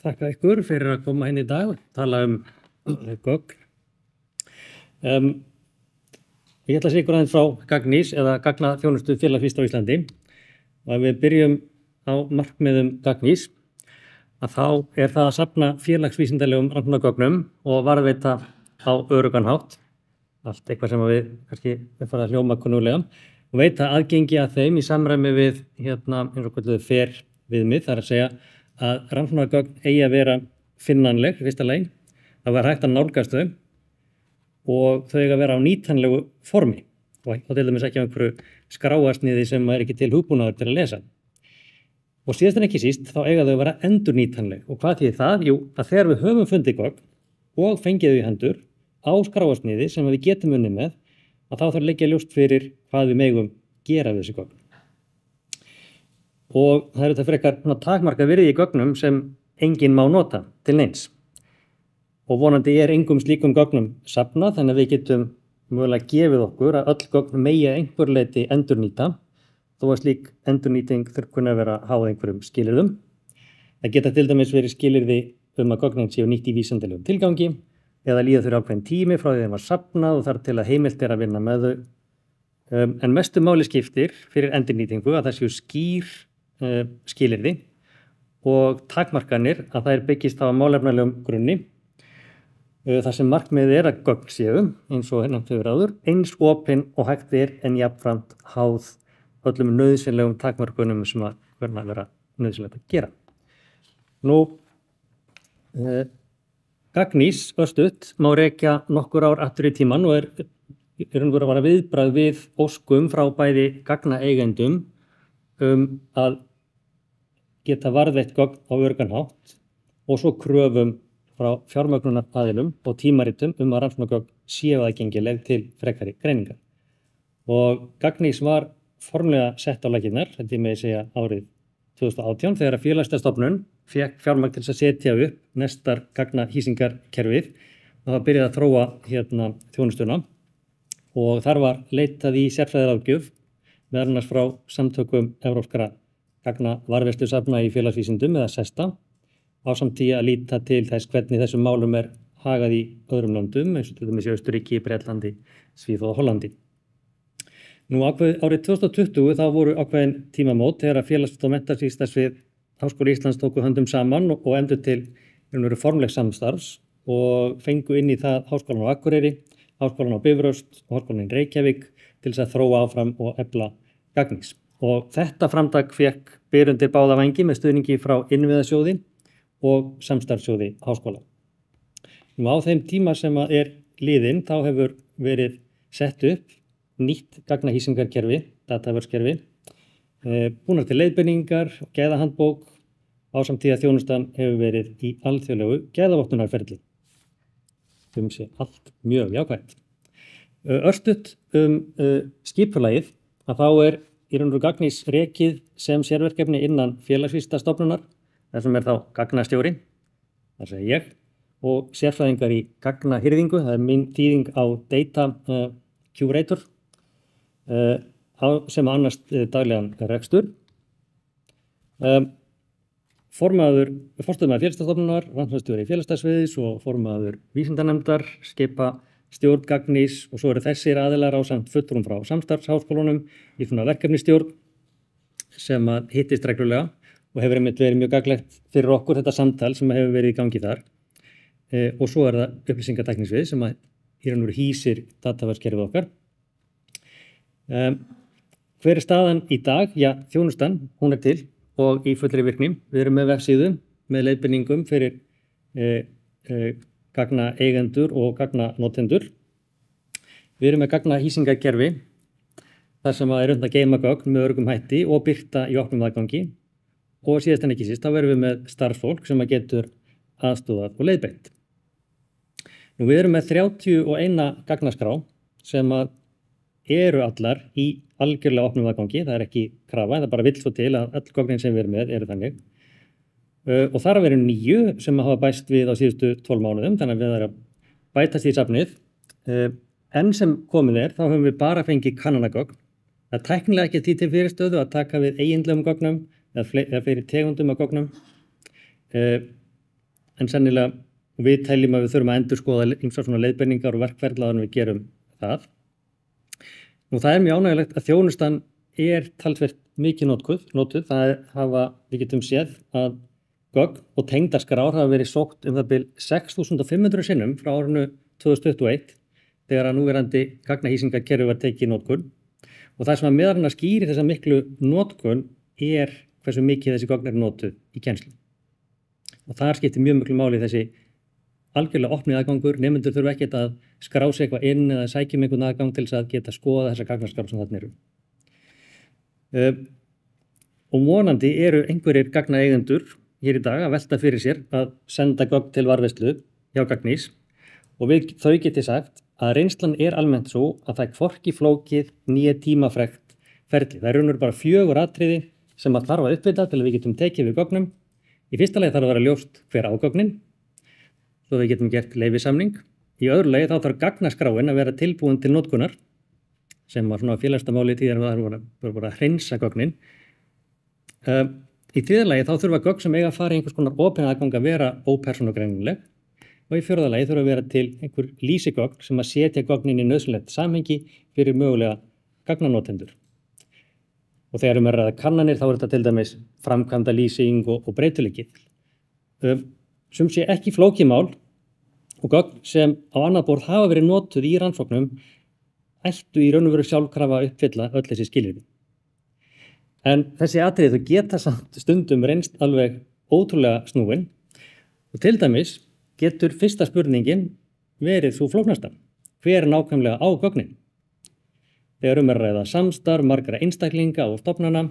þakka ykkur fyrir að koma inn í dag og tala gögn. Ég ætla að segja ykkur aðeins frá Gagnís eða gagnaþjónustu félagsvísinda á Íslandi. Og ef við byrjum á markmiðum Gagnís, að þá það að safna félagsvísindalegum rannsóknargögnum og varðveita á öruggan hátt, allt eitthvað sem við kannski farið að hljóma kunnulega, og veita aðgengi að þeim í samræmi við eins og kölluðu FAIR viðmið, þar að segja að rannsóknargögn eigi að vera finnanleg, fyrsta lagi, það var hægt að nálgast þau og þau eiga að vera á nýtanlegu formi og þá til dæmis ekki á einhverju skráarsniði sem ekki til hugbúnaður til að lesa. Og síðast en ekki síst þá eiga þau að vera endurnýtanleg. Og hvað þýðir það? Jú, að þegar við höfum fundið gögn og fengið þau í hendur á skráarsniði sem við getum unnið með, að þá þarf að leggja ljóst fyrir hvað við megum gera við þessi gögn. Og það þetta frekar takmarkað virði í gögnum sem enginn má nota til neins. Og vonandi engum slíkum gögnum safnað, þannig að við getum mögulega gefið okkur að öll gögn megi að einhverju leyti endurnýta, þó að slík endurnýting þurfi kunna að vera háð einhverjum skilyrðum. Það geta til dæmis verið skilyrði að gögnin séu nýtt í vísindalegum tilgangi eða líða fyrir ákveðin tími frá því þeim var safnað og þar til að heimilt að vinna með þau. En mestu máli skiptir fyrir endurnýtingu að það séu skýr skilyrði og takmarkanir að það byggist á málefnalegum grunni. Það sem markmiðið að gögn séu, eins og nefnt hefur áður, eins opin og hægt en jafnframt háð öllum nauðsynlegum takmörkunum sem að vera nauðsynlegt að gera. Nú, Gagnís örstutt má rekja nokkur ár aftur í tímann og að vera viðbragð við óskum frá bæði gagnaeigendum að geta varðveitt gögn á öruggan hátt og svo kröfum frá fjármögnunaraðilum og tímaritum að rannsóknargögn séu aðgengileg til frekari greiningar. Og Gagnís var formlega sett á laggirnar, þetta ég megi segja árið 2018, þegar að Félagsstofnun fékk fjármagn til að setja upp nestar gagnahýsingarkerfið og það byrjaði að þróa þjónustuna og þar var leitað í sérfræðiráðgjöf meðal annars frá samtökum evrópskra gagnavarðveislusafna í félagsvísindum eða SESTA, ásamt því að líta til þess hvernig þessum málum hagað í öðrum löndum, eins og til dæmis í Austurríki, Bretlandi, Svíþjóð og Hollandi. Nú árið 2020 þá voru ákveðin tímamót þegar að Félags- og menntavísindasvið Háskóli Íslands tóku höndum saman og efndu til formlegs samstarfs og fengu inn í það Háskólann á Akureyri, Háskólann á Bifröst og Háskólann í Reykjavík til þess að þróa áfram og efla Gagnís. Og þetta framtak fékk byr undir báða vængi með stuðningi frá Innviðasjóði og samstarfssjóði háskóla. Nú á þeim tíma sem liðinn þá hefur verið sett upp nýtt gagnahýsingarkerfi, dataverskerfi, búnar til leiðbeiningar og gæðahandbók ásamt því að þjónustan hefur verið í alþjóðlegu gæðavottunarferli. Sé allt mjög jákvætt. Örstutt skipulagið að þá í raun og Gagnís rekið sem sérverkefni innan félagsvísindastofnunar, þar sem þá gagnastjóri, þar segja ég, og sérfræðingar í gagnahirðingu, það mín þýðing á Data Curator, sem annast daglegan rekstur. Forstöðumaður félagsstofnunar, rannsóknarstjóri félagsstafsviðs og formaður vísindanefndar, skipa stjórn Gagnís og svo þessir aðilar ásamt fulltrúum frá samstarfsháskólunum í svona verkefnisstjórn sem hittist reglulega og hefur einmitt verið mjög gagnlegt fyrir okkur þetta samtal sem hefur verið í gangi þar. Og svo það upplýsingatæknisvið sem í raun og veru hýsir dataverskerfið okkar. Hver staðan í dag? Já, þjónustan, hún til og í fullri virkni. Við erum með vefsíðu með leiðbeiningum fyrir gagnaeigendur og gagnanotendur. Við erum með gagnahýsingarkerfi þar sem unnt að geyma gögn með öruggum hætti og birta í opnum aðgangi. Og síðast en ekki síst, þá verðum við með starfsfólk sem getur aðstoðað og leiðbeint. Nú, við erum með 31 gagnaskrá sem eru allar í algjörlega opnum aðgangi, það ekki krafa, það bara vill svo til að öll gögnin sem við erum með eru þannig. Og þar verið 9 sem hafa bæst við á síðustu 12 mánuðum, þannig að við erum að bætast í safnið. Enn sem komið þá höfum við bara fengið kannanagögn. Það tæknilega ekki til fyrirstöðu að taka við eiginlegum gögnum eða fleiri tegundum af gögnum. en sennilega við teljum að við þurfum að endurskoða ýmsar svona leiðbeiningar og verkferla þannig við gerum það. Nú það mjög ánægjulegt að þjónustan talsvert mikið notuð. Við getum séð að gögn og tengdaskrár hafa verið sótt það bil 6.500 sinnum frá árinu 2021 þegar að núverandi gagnahýsingarkerfi var tekið í notkun. Og það sem að meðal annars skýrir þessa miklu notkun hversu mikið þessi gögn notuð í kennslu. Og þar skiptir mjög miklu máli þessi algjörlega opnið aðgangur. Nemendur þurfa ekkert að skrá sig eitthvað inn eða sækja einhvern aðgang til þess að geta skoða þessa gagnaskrár sem þarna eru. Og vonandi eru einhverjir gagnaeigendur hér í dag að velta fyrir sér að senda gögn til varðveislu hjá Gagnís og þau geti sagt að reynslan almennt svo að það hvorki flókið né tímafrekt ferli. Það raunverulega bara 4 atriði sem að þarf að uppfylla til að við getum tekið við gögnum. Í fyrsta lagi þarf að vera ljóst hver á gögnin, svo við getum gert leyfisamning. Í öðru lagi þá þarf gagnaskráin að vera tilbúin til notkunar, sem var svona félagslega máli í tíðar að það voru bara að hreinsa gögnin. Í þriðja lagi þá þurfa gögn sem eiga að fara í einhvers konar opin aðgang að vera ópersónugreinileg. Og í fjórða lagi þurfa að vera til einhver lýsigögn sem að setja gögnin í nauðsynlegt samhengi fyrir mögulega gagnanotendur. Og þegar að ræða kannanir þá þetta til dæmis framkvæmda lýsing og breytileikið. Sum sé ekki flókið mál og gögn sem á annað borð hafa verið notuð í rannsóknum ættu í raun og veru sjálfkrafa að uppfylla öll þessi skilyrði. En þessi atriði þau geta samt stundum reynst alveg ótrúlega snúin og til dæmis getur fyrsta spurningin verið svo flóknasta. Hver nákvæmlega á gögnin? Þegar að ræða samstarf, margra einstaklinga og stofnana.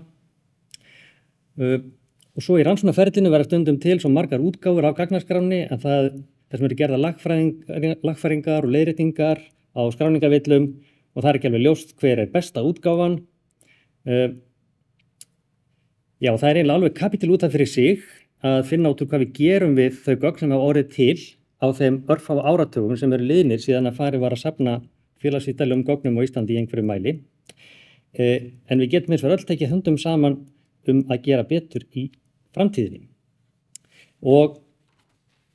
Og svo í rannsóknarferlinu verða stundum til svo margar útgáfur af gagnaskránni að það sem eru gerða lagfæringar og leiðréttingar á skráningavillum og það ekki alveg ljóst hver besta útgáfan. Já, það eiginlega alveg kapítil út af fyrir sig að finna út úr hvað við gerum við þau gögn sem hafa orðið til á þeim örfáu áratugum sem eru liðnir síðan að farið var að safna félagsvísindalegur gögnum á Íslandi í einhverju mæli. En við getum hins vegar öll tekið höndum saman að gera betur í framtíðinni. Og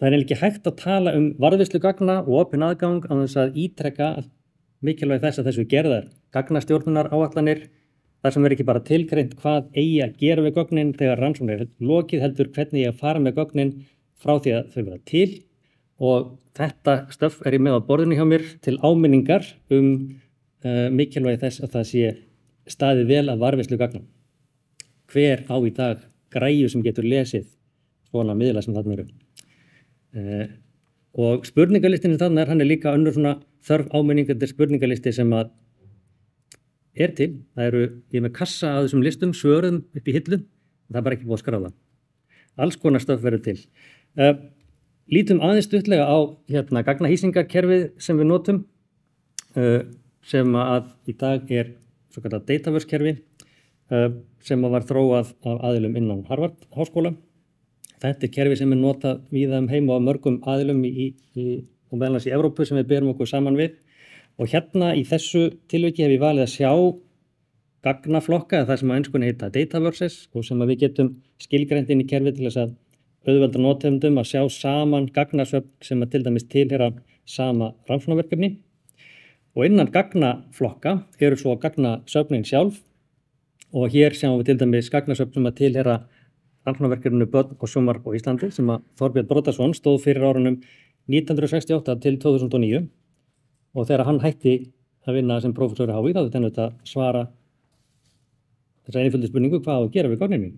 það ekki hægt að tala varðveislu gagna og opin aðgang á þess að ítrekka mikilvægi þess að þessu gerðar gagnastjórnunar áætlanir þar sem ekki bara tilgreint hvað eigi að gera við gögnin þegar rannsóknin lokið heldur hvernig eigi að fara með gögnin frá því að þau verða til og þetta stöf ég með á borðinu hjá mér til áminningar mikilvægi þess að það sé staðið vel að varðveislu gagna. Hver á í dag græju sem getur lesið svona miðla sem þarna eru. Og spurningalistin þarna hann líka önnur svona þörf áminningandi spurningalisti sem að til. Ég með kassa að þessum listum, svörum upp í hillu, það bara ekki búið að skráða. Alls konar stöf verður til. Lítum aðeins stuttlega á gagnahýsingarkerfið sem við notum, sem að í dag svo kallað Dataverse-kerfi, sem var þróað af aðilum innan Harvard háskóla. Þetta kerfi sem notað víða heim og af mörgum aðilum og meðal annars í Evrópu sem við berum okkur saman við. Og í þessu tilviki hef ég valið að sjá gagnaflokka, það sem á enskunni heita dataverses og sem við getum skilgreint inn í kerfið til þess að auðvelda notendum að sjá saman gagnasöfn sem að til dæmis tilheyra sama rannsóknarverkefni. Og innan gagnaflokka eru svo gagnasöfnin sjálf og hér sjáum við til dæmis gagnasöfn sem að tilheyra rannsóknarverkefninu Börn og sjónvarp á Íslandi sem að Þorbjörn Broddason stóð fyrir árunum 1968 til 2009. Og þegar hann hætti að vinna sem prófessor í HÍ þá þetta að svara þessa einföldu spurningu hvað á að gera við gögnin mín.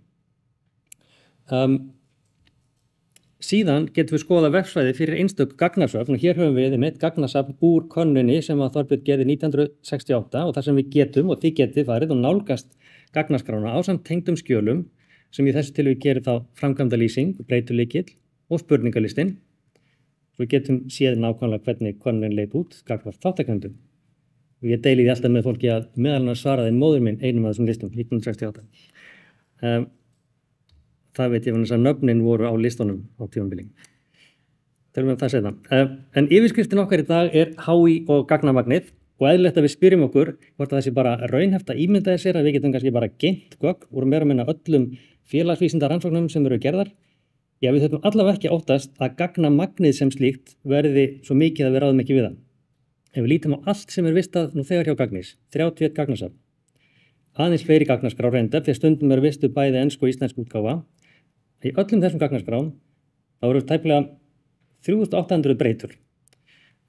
Síðan getum við skoða vefsvæði fyrir einstök gagnasöfn og hér höfum við eitt gagnasafn úr könnunni sem að Þorbjörn gerði 1968 og þar sem við getum og þið getið farið og nálgast gagnaskrána ásamt tengdum skjölum sem í þessu tilviki gerir þá framkvæmda lýsing, breytuleikill og spurningalistin. Við getum séð nákvæmlega hvernig könnunin leit út gagnvart þáttakendum. Og ég deili því alltaf með fólki að meðal annars svaraði móðir minn einum af þessum listum, 1968. Það veit ég að nöfnin voru á listunum á tímabili. Tölum við það seinna. En yfirskriftin okkar í dag HÍ og gagnamagnið og eðlilegt að við spyrjum okkur hvort að þessi bara raunhæft að ímynda sér að við getum kannski bara geymt gögn úr meira og minna öllum félagsvísindarannsóknum sem eru gerðar Já, við þurfum allavega ekki að óttast að gagnamagnið sem slíkt verði svo mikið að við ráðum ekki við það. Ef við lítum á allt sem vistað nú þegar hjá Gagnís, 31 gagnasafn, aðeins fleiri gagnaskrár reyndar, því stundum vistuð bæði ensku og íslensk útgáfa. Í öllum þessum gagnaskrám þá eru tæplega 3800 breytur,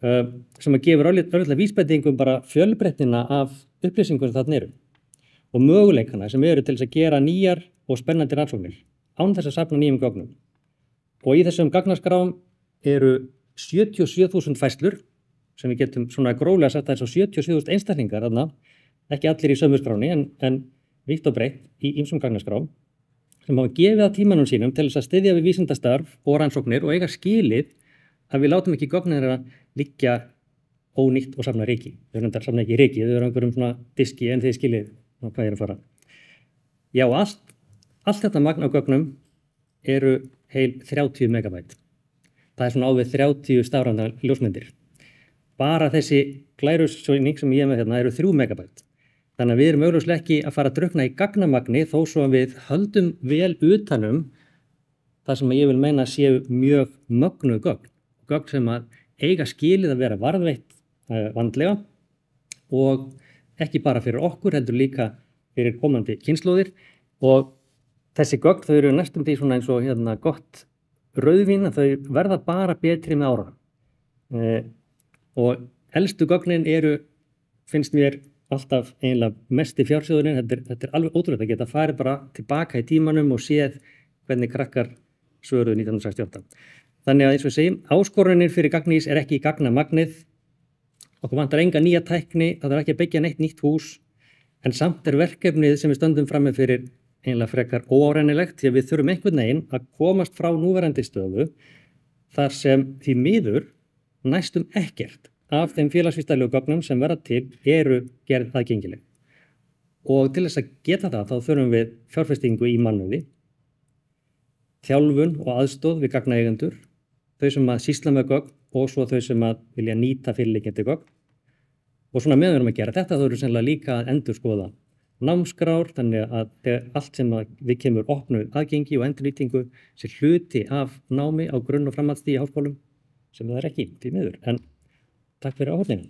sem að gefur örlítið vísbendingum bara fjölbreytnina af upplýsingum sem þarna eru og möguleikana sem eru til þess að gera nýjar og spennandi rannsóknir án þess að safna nýjum gögnum. Og í þessum gagnaskrám eru 77.000 færslur sem við getum svona gróflega sagt að þess að 77.000 einstaklingar þarna, ekki allir í sömu skráni en vítt og breytt í ýmsum gagnaskrám sem hafa gefið að tímanum sínum til þess að styðja við vísindastarf og rannsóknir og eiga skilið að við látum ekki gögnin þeirra liggja ónýtt og safna ryki. Við erum þetta safna ekki ryki, við erum einhverjum svona diski en þið skilið hvað er að fara. Já, allt þetta magn á gögnum eru heil 30 megabæt. Það er svona á við 30 stafrænar ljósmyndir. Bara þessi glærusvæning sem ég er með hérna eru 3 megabæt. Þannig að við erum augljóslega ekki að fara að drukkna í gagnamagni þó svo að við höldum vel utanum það sem ég vil meina séu mjög mögnuð gögn. Gögn sem að eiga skilið að vera varðveitt vandlega og ekki bara fyrir okkur heldur líka fyrir komandi kynslóðir. Og þessi gögn þau eru næstum því svona eins og hérna gott rauðvín að þau verða bara betri með ára. Og elstu gögnin eru, finnst mér alltaf eiginlega mesti fjársjóðurinn. Þetta er alveg ótrúlegt að geta farið bara tilbaka í tímanum og séð hvernig krakkar svöruðu 1968. Þannig að eins og við segjum, áskorunin fyrir Gagnís er ekki í gagnamagnið. Okkur vantar enga nýja tækni, það er ekki að byggja neitt nýtt hús, en samt er verkefnið sem við stöndum frammi fyrir eiginlega frekar óárennilegt því að við þurfum einhvern veginn að komast frá núverandi stöðu þar sem því miður næstum ekkert af þeim félagsvísindalegu gögnum sem verða til eru gerð aðgengileg. Og til þess að geta það þá þurfum við fjárfestingu í mannauði, þjálfun og aðstoð við gagnaeigendur, þau sem að sýsla með gögn og svo þau sem að vilja nýta fyrirliggjandi gögn. Og svona meðan við erum að gera þetta þá eru sennilega líka að endurskoða námskrár, þannig að allt sem að við kemur opnu aðgengi og endurnýtingu sé hluti af námi á grunn- og framhaldsstigi í háskólum sem það er ekki því miður. En takk fyrir áhorfnina.